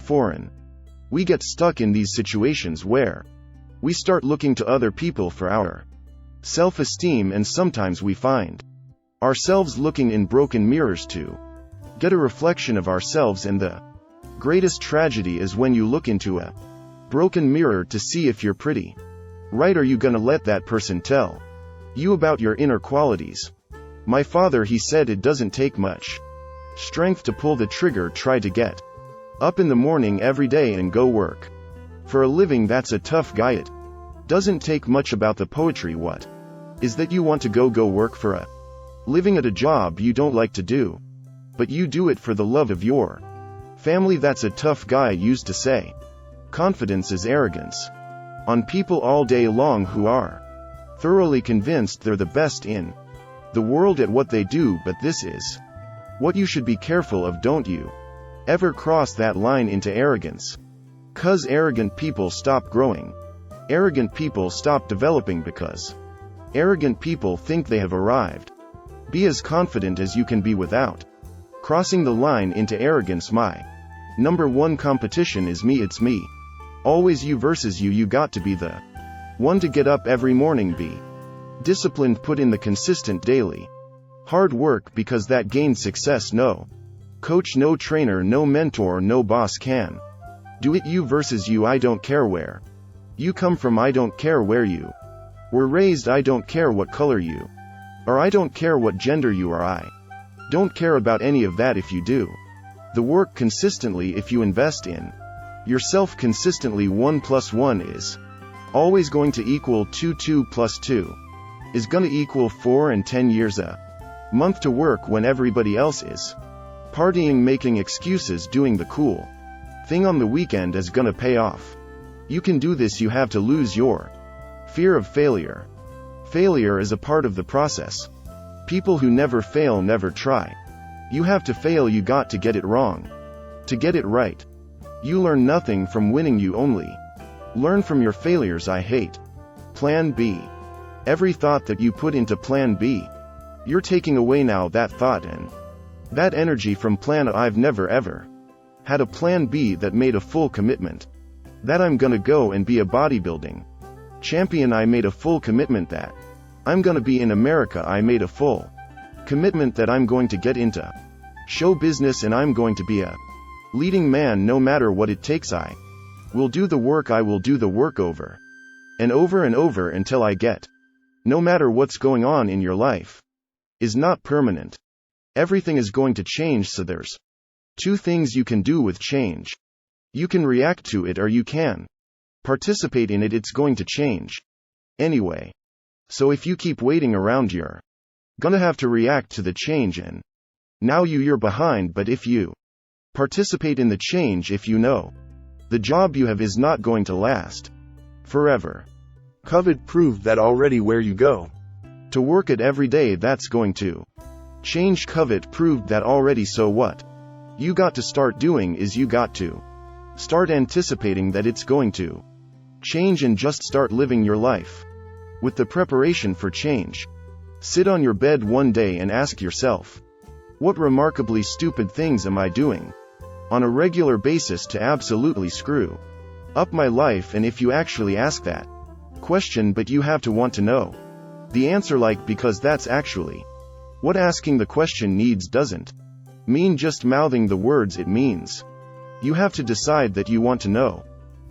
foreign. We get stuck in these situations where we start looking to other people for our self-esteem, and sometimes we find ourselves looking in broken mirrors to get a reflection of ourselves, and the greatest tragedy is when you look into a broken mirror to see if you're pretty. Right? Are you gonna let that person tell you about your inner qualities? My father, he said, it doesn't take much strength to pull the trigger. Try to get up in the morning every day and go work for a living. That's a tough guy. It doesn't take much. About the poetry, what is that you want to go work for a living at a job you don't like to do, but you do it for the love of your family. That's a tough guy. Used to say confidence is arrogance on people all day long who are thoroughly convinced they're the best in the world at what they do, but this is what you should be careful of. Don't you ever cross that line into arrogance, 'cause arrogant people stop growing. Arrogant people stop developing because arrogant people think they have arrived. Be as confident as you can be without crossing the line into arrogance. My number one competition is me. It's me. Always you versus you. You got to be the one to get up every morning, be disciplined, put in the consistent daily hard work, because that gains success. No coach, no trainer, no mentor, no boss can do it. You versus you. I don't care where you come from. I don't care where you were raised. I don't care what color you are. I don't care what gender you are. I don't care about any of that. If you do the work consistently, if you invest in yourself consistently, 1 + 1 is always going to equal 2. 2 + 2 is gonna equal 4, and 10 years a month to work when everybody else is partying, making excuses, doing the cool thing on the weekend is gonna pay off. You can do this. You have to lose your fear of failure. Failure is a part of the process. People who never fail never try. You have to fail. You got to get it wrong to get it right. You learn nothing from winning. You only learn from your failures. I hate Plan B. Every thought that you put into Plan B, you're taking away now that thought and that energy from Plan A. I've never ever had a Plan B that made a full commitment that I'm gonna go and be a bodybuilding champion. I made a full commitment that I'm gonna be in America. I made a full commitment that I'm going to get into show business and I'm going to be a leading man no matter what it takes. I will do the work. I will do the work over and over and over until I get. No matter what's going on in your life is not permanent. Everything is going to change. So there's two things you can do with change. You can react to it or you can participate in it. It's going to change anyway. So if you keep waiting around, you're gonna have to react to the change, and now you're behind. But if you participate in the change, if you know the job you have is not going to last forever. COVID proved that already. Where you go to work at every day, that's going to change. COVID proved that already. So what you got to start doing is you got to start anticipating that it's going to change and just start living your life with the preparation for change. Sit on your bed one day and ask yourself, what remarkably stupid things am I doing on a regular basis to absolutely screw up my life? And if you actually ask that question, but you have to want to know the answer, because that's actually what asking the question needs. Doesn't mean just mouthing the words. It means you have to decide that you want to know.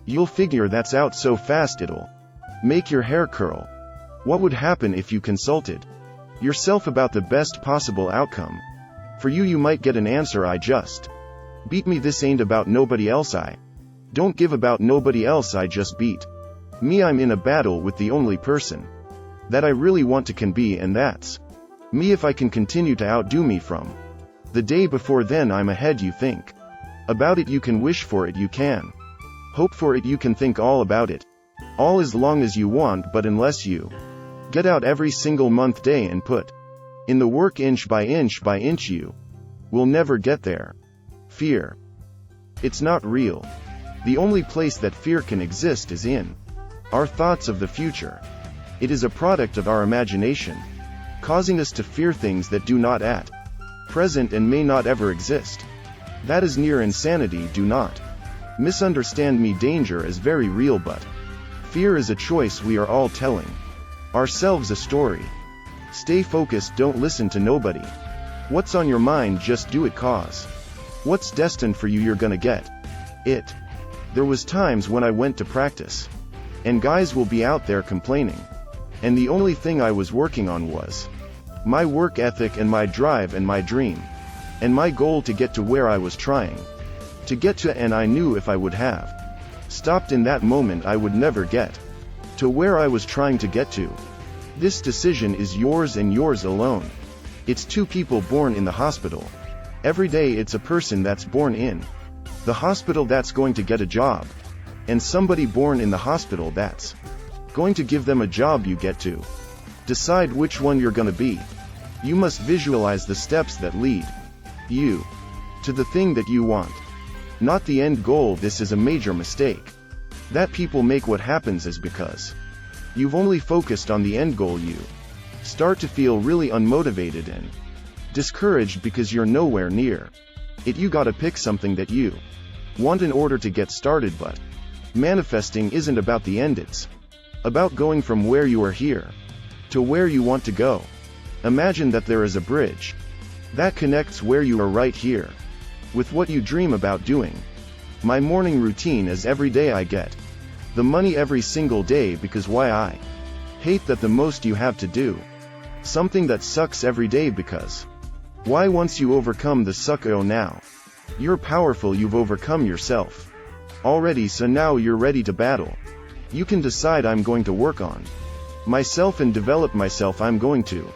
You'll figure that's out so fast it'll make your hair curl. What would happen if you consulted yourself about the best possible outcome for you? You might get an answer. I just beat me. This ain't about nobody else. I don't give about nobody else. I just beat me. I'm in a battle with the only person that I really want to can be, and that's me. If I can continue to outdo me from the day before, then I'm ahead. You think about it, you can wish for it, you can hope for it, you can think all about it, all as long as you want. But unless you get out every single month, day, and put in the work inch by inch, you will never get there. Fear. It's not real. The only place that fear can exist is in our thoughts of the future. It is a product of our imagination, causing us to fear things that do not at present and may not ever exist. That is near insanity. Do not Misunderstand me, danger is very real, but fear is a choice we are all telling ourselves a story. Stay focused, don't listen to nobody. What's on your mind, just do it, cause what's destined for you, you're gonna get it. There was times when I went to practice, and guys will be out there complaining, and the only thing I was working on was my work ethic and my drive and my dream, and my goal to get to where I was trying to get to, and I knew if I would have stopped in that moment I would never get to where I was trying to get to. This decision is yours and yours alone. It's two people born in the hospital. Every day it's a person that's born in the hospital that's going to get a job, and somebody born in the hospital that's going to give them a job. You get to decide which one you're gonna be. You must visualize the steps that lead you to the thing that you want, not the end goal. This is a major mistake that people make. What happens is because you've only focused on the end goal, you start to feel really unmotivated and discouraged because you're nowhere near it. You gotta pick something that you want in order to get started. But manifesting isn't about the end, it's about going from where you are here to where you want to go. Imagine that there is a bridge that connects where you are right here with what you dream about doing. My morning routine is every day I get the money every single day, because why? I hate that the most you have to do something that sucks every day, because why? Once you overcome the suck, oh, now you're powerful, you've overcome yourself already, so now you're ready to battle. You can decide, I'm going to work on myself and develop myself. I'm going to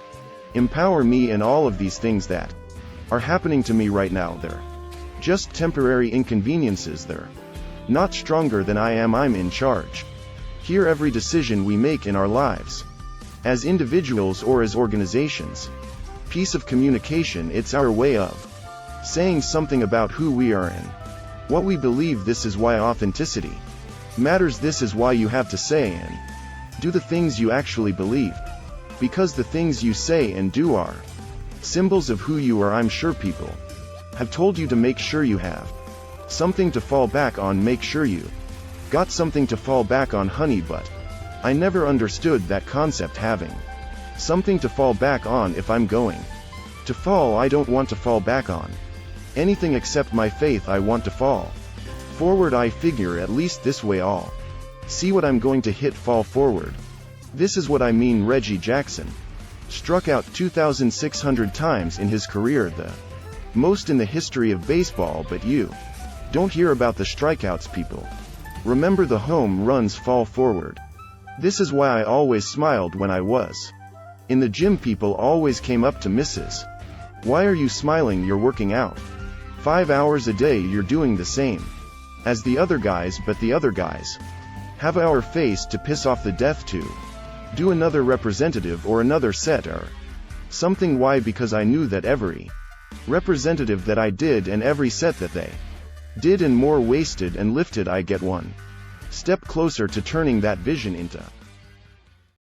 empower me, and all of these things that are happening to me right now, they're just temporary inconveniences. They're not stronger than I am. I'm in charge here. Every decision we make in our lives, as individuals or as organizations, piece of communication, it's our way of saying something about who we are and what we believe. This is why authenticity matters. This is why you have to say and do the things you actually believe, because the things you say and do are symbols of who you are. I'm sure people have told you to make sure you have something to fall back on. Make sure you got something to fall back on, honey, but I never understood that concept, having something to fall back on. If I'm going to fall, I don't want to fall back on anything except my faith. I want to fall forward. I figure at least this way I'll see what I'm going to hit. Fall forward. This is what I mean. Reggie Jackson struck out 2,600 times in his career, the most in the history of baseball, but you don't hear about the strikeouts. People remember the home runs. Fall forward. This is why I always smiled when I was in the gym. People always came up to Mrs. Why are you smiling? You're working out 5 hours a day. You're doing the same as the other guys, but the other guys have our face to piss off the death to do another representative or another set or something. Why? Because I knew that every representative that I did and every set that they did and more wasted and lifted, I get one step closer to turning that vision into